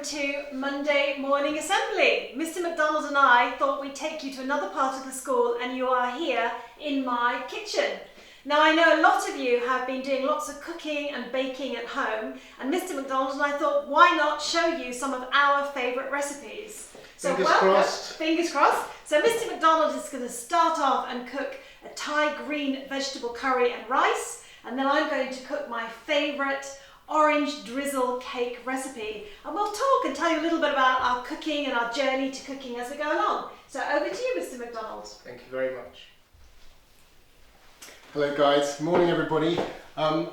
welcome to Monday Morning Assembly. Mr Macdonald and I thought we'd take you to another part of the school, and you are here in my kitchen. Now, I know a lot of you have been doing lots of cooking and baking at home, and Mr Macdonald and I thought, why not show you some of our favourite recipes? So Fingers crossed. Fingers crossed. So Mr Macdonald is going to start off and cook a Thai green vegetable curry and rice, and then I'm going to cook my favourite orange drizzle cake recipe, and we'll talk and tell you a little bit about our cooking and our journey to cooking as we go along. So over to you, Mr Macdonald. Thank you very much. Hello guys, morning everybody. I'm,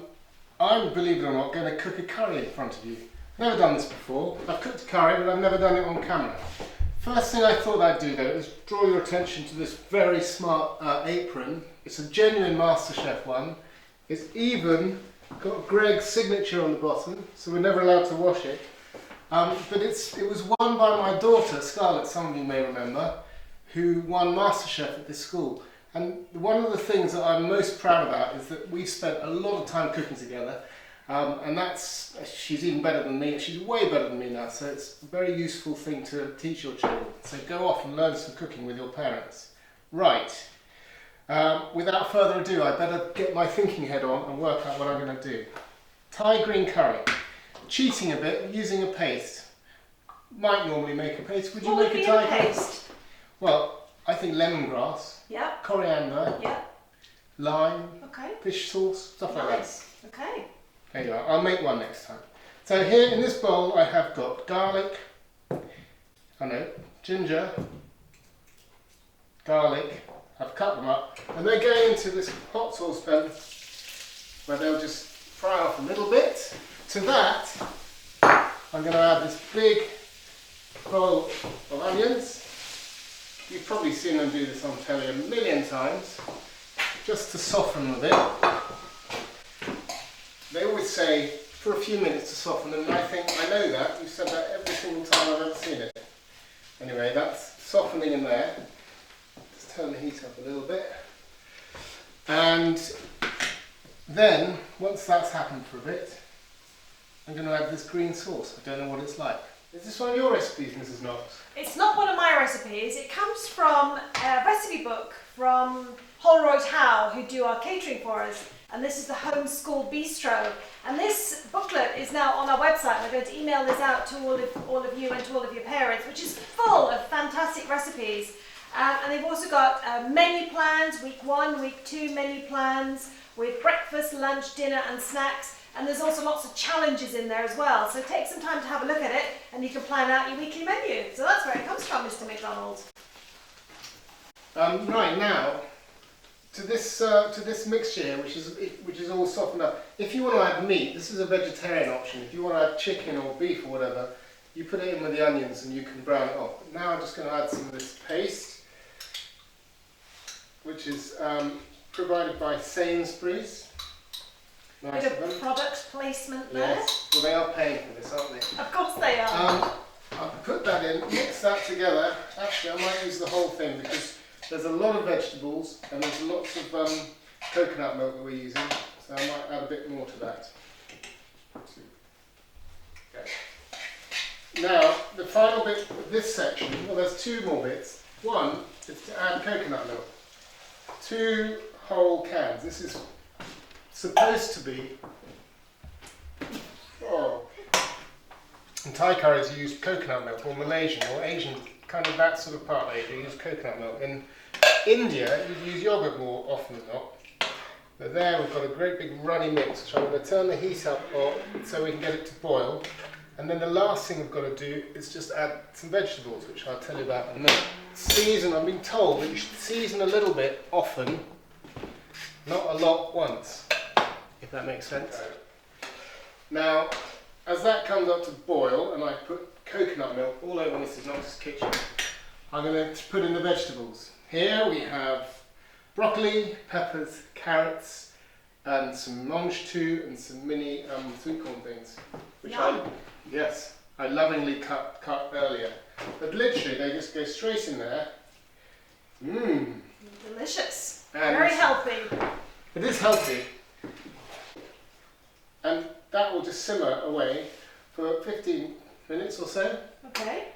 believe it or not, going to cook a curry in front of you. Never done this before. I've cooked a curry, but I've never done it on camera. First thing I thought I'd do though is draw your attention to this very smart apron. It's a genuine MasterChef one. It's even got Greg's signature on the bottom, so we're never allowed to wash it. But it was won by my daughter, Scarlett, some of you may remember, who won MasterChef at this school. And one of the things that I'm most proud about is that we've spent a lot of time cooking together, and she's even better than me, she's way better than me now, so it's a very useful thing to teach your children. So go off and learn some cooking with your parents. Right. Without further ado, I better get my thinking head on and work out what I'm going to do. Thai green curry. Cheating a bit, using a paste. Might normally make a paste. Would you make a Thai paste? Well, I think lemongrass. Yeah. Coriander. Yeah. Lime. Okay. Fish sauce. Stuff like that. Okay. There you are. I'll make one next time. So here in this bowl I have got garlic. Ginger. Garlic. I've cut them up, and they're going into this hot saucepan where they'll just fry off a little bit. To that, I'm going to add this big bowl of onions. You've probably seen them do this on telly a million times, just to soften them a bit. They always say for a few minutes to soften them, and I know that. You've said that every single time I've ever seen it. Anyway, that's softening in there. Turn the heat up a little bit, and then once that's happened for a bit, I'm going to add this green sauce. I don't know what it's like. Is this one of your recipes, Mrs. Knox? It's not one of my recipes. It comes from a recipe book from Holroyd Howe, who do our catering for us, and this is the Homeschool Bistro. And this booklet is now on our website. We're going to email this out to all of you and to all of your parents, which is full of fantastic recipes. And they've also got menu plans, week 1, week 2 menu plans with breakfast, lunch, dinner and snacks, and there's also lots of challenges in there as well. So take some time to have a look at it and you can plan out your weekly menu. So that's where it comes from, Mr Macdonald. Right, now to this mixture here, which is all softened up. If you want to add meat, this is a vegetarian option. If you want to add chicken or beef or whatever, you put it in with the onions and you can brown it off. Now I'm just going to add some of this paste, which is provided by Sainsbury's. Nice Bit of product placement there. Yes, well they are paying for this, aren't they? Of course they are. I'll put that in, mix that together. Actually, I might use the whole thing because there's a lot of vegetables and there's lots of coconut milk that we're using, so I might add a bit more to that. Okay. Now, the final bit of this section, well there's 2 more bits. One is to add coconut milk. 2 whole cans. This is supposed to be, in Thai curries you use coconut milk, or Malaysian or Asian, kind of that sort of part of Asia, you use coconut milk. In India you use yogurt more often than not. But there we've got a great big runny mix, which I'm going to turn the heat up so we can get it to boil. And then the last thing we've got to do is just add some vegetables, which I'll tell you about in a minute. Season, I've been told that you should season a little bit often, not a lot once, if that makes sense. Now, as that comes up to boil, and I put coconut milk all over Mrs. Knox's kitchen, I'm going to put in the vegetables. Here we have broccoli, peppers, carrots, and some mange tout and some mini sweet corn things, which I lovingly cut earlier. But literally, they just go straight in there. Mmm. Delicious. Very healthy. It is healthy. And that will just simmer away for 15 minutes or so. Okay.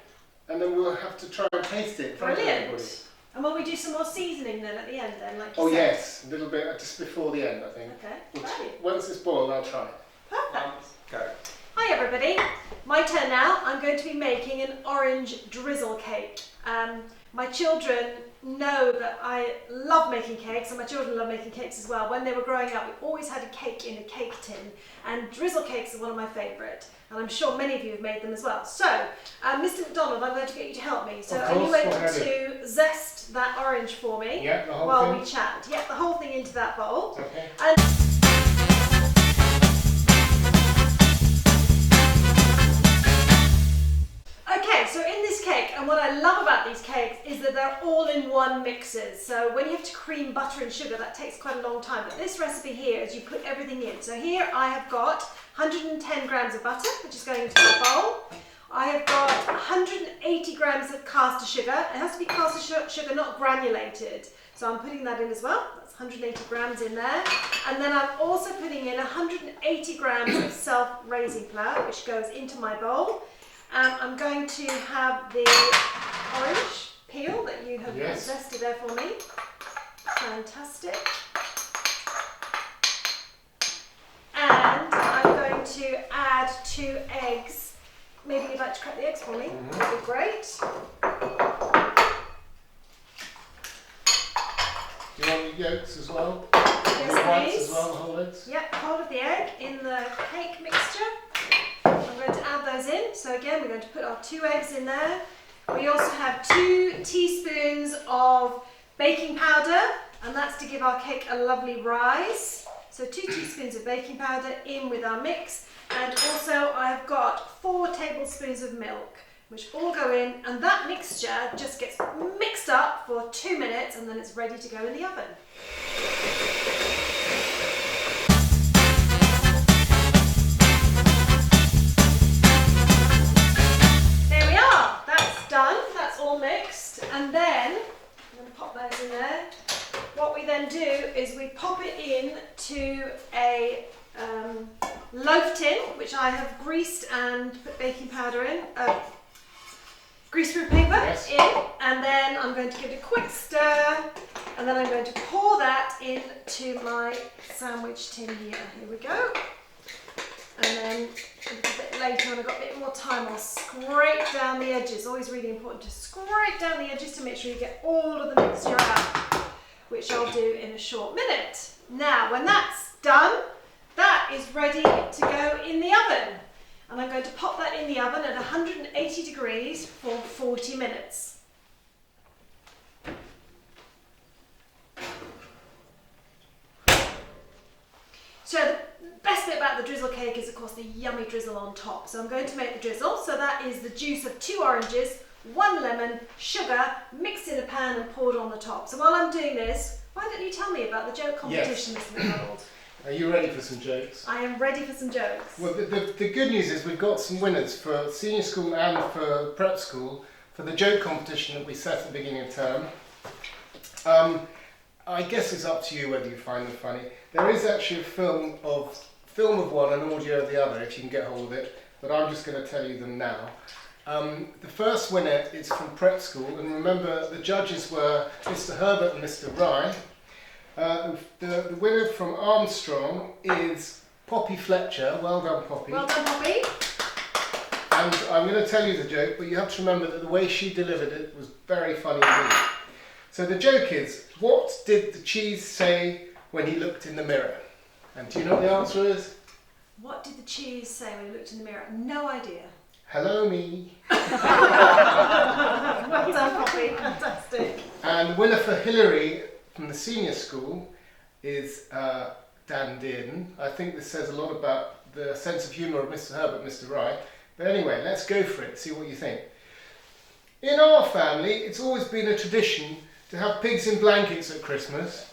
And then we'll have to try and taste it in front of everybody. Brilliant. And will we do some more seasoning then at the end then, like you Oh said? yes, a little bit just before the end, I think. Okay, We'll great. once it's boiled, I'll try it. Perfect. Go. Hi everybody, my turn now. I'm going to be making an orange drizzle cake. My children know that I love making cakes, and my children love making cakes as well. When they were growing up, we always had a cake in a cake tin, and drizzle cakes are one of my favourite, and I'm sure many of you have made them as well. So, Mr Macdonald, I'm going to get you to help me. So are you able to zest that orange for me? Yeah, the whole while thing? we chat. Yeah, the whole thing into that bowl. Okay. Okay, so in this cake, and what I love about these cakes is that they're all in one mixers. So when you have to cream butter and sugar, that takes quite a long time. But this recipe here is you put everything in. So here I have got 110 grams of butter, which is going into my bowl. I have got 180 grams of caster sugar. It has to be caster sugar, not granulated. So I'm putting that in as well. That's 180 grams in there. And then I'm also putting in 180 grams of self-raising flour, which goes into my bowl. I'm going to have the orange peel that you have zested there for me. Fantastic. And I'm going to add 2 eggs. Maybe you'd like to crack the eggs for me. That'd be great. Do you want the yolks as well? Yes, the whites please. as well, the whole eggs? Yep, whole of the egg in the cake mixture. I'm going to add those in. So again, we're going to put our 2 eggs in there. We also have 2 teaspoons of baking powder, and that's to give our cake a lovely rise. So 2 teaspoons of baking powder in with our mix. And also I've got 4 tablespoons of milk, which all go in, and that mixture just gets mixed up for 2 minutes, and then it's ready to go in the oven. There we are, that's done, that's all mixed, and then I'm going to pop those in there. What we then do is we pop it in to a loaf tin, which I have greased and put baking powder in, greaseproof paper in, and then I'm going to give it a quick stir, and then I'm going to pour that into my sandwich tin here. Here we go. And then a little bit later, when I've got a bit more time, I'll scrape down the edges. Always really important to scrape down the edges to make sure you get all of the mixture out, which I'll do in a short minute. Now, when that's done, that is ready to go in the oven. And I'm going to pop that in the oven at 180 degrees for 40 minutes. So the best bit about the drizzle cake is, of course, the yummy drizzle on top. So I'm going to make the drizzle. So that is the juice of 2 oranges, 1 lemon, sugar, mixed in a pan and poured on the top. So while I'm doing this, why don't you tell me about the joke competition, Mr. Macdonald? Are you ready for some jokes? I am ready for some jokes. Well, the good news is we've got some winners for senior school and for prep school for the joke competition that we set at the beginning of term. I guess it's up to you whether you find them funny. There is actually a film of one and audio of the other, if you can get hold of it, but I'm just going to tell you them now. The first winner is from prep school, and remember the judges were Mr. Herbert and Mr. Rye. The winner from Armstrong is Poppy Fletcher. Well done, Poppy. Well done, Poppy. And I'm going to tell you the joke, but you have to remember that the way she delivered it was very funny indeed. So the joke is, what did the cheese say when he looked in the mirror? And do you know what the answer is? What did the cheese say when he looked in the mirror? No idea. Hello, me. Well done, Poppy. Fantastic. And the winner for Hillary from the senior school is Dan Dearden. I think this says a lot about the sense of humour of Mr. Herbert and Mr. Wright. But anyway, let's go for it, see what you think. In our family, it's always been a tradition to have pigs in blankets at Christmas.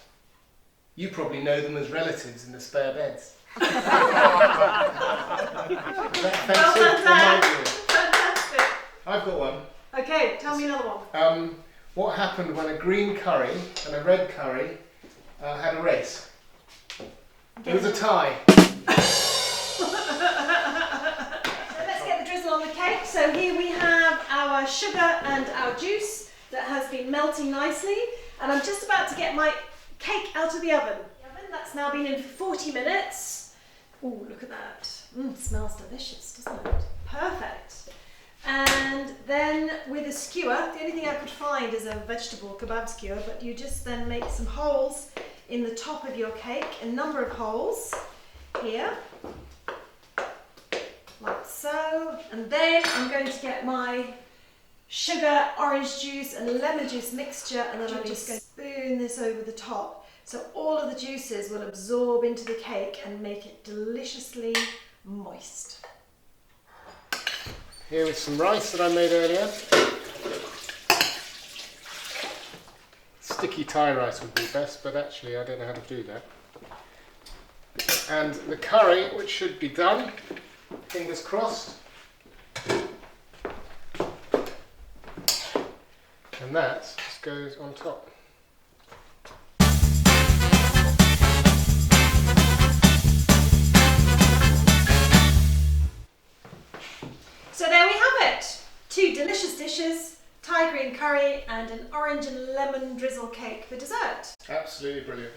You probably know them as relatives in the spare beds. Fantastic. I've got one. Okay, tell me another one. What happened when a green curry and a red curry had a race? It was a tie. So let's get the drizzle on the cake. so here we have our sugar and our juice that has been melting nicely, and I'm just about to get my cake out of the oven. That's now been in for 40 minutes. Oh, look at that. It smells delicious, doesn't it? Perfect. And then with a skewer, the only thing I could find is a vegetable kebab skewer, but you just then make some holes in the top of your cake, a number of holes here, like so. And then I'm going to get my sugar, orange juice and lemon juice mixture, and then I'm just going to spoon this over the top. So all of the juices will absorb into the cake and make it deliciously moist. Here is some rice that I made earlier. Sticky Thai rice would be best, but actually I don't know how to do that. And the curry, which should be done, fingers crossed. And that just goes on top. So there we have it. 2 delicious dishes, Thai green curry and an orange and lemon drizzle cake for dessert. Absolutely brilliant.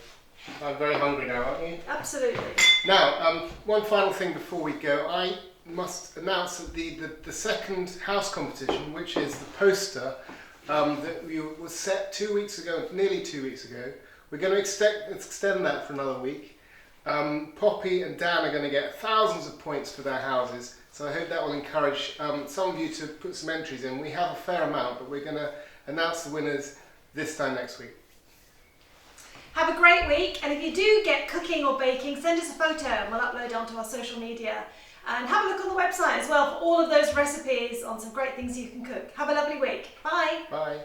I'm very hungry now, aren't you? Absolutely. Now, one final thing before we go. I must announce that the second house competition, which is the poster that was set 2 weeks ago, nearly 2 weeks ago, we're going to extend that for another week. Poppy and Dan are going to get thousands of points for their houses. So I hope that will encourage some of you to put some entries in. We have a fair amount, but we're going to announce the winners this time next week. Have a great week, and if you do get cooking or baking, send us a photo and we'll upload it onto our social media. And have a look on the website as well for all of those recipes on some great things you can cook. Have a lovely week. Bye. Bye.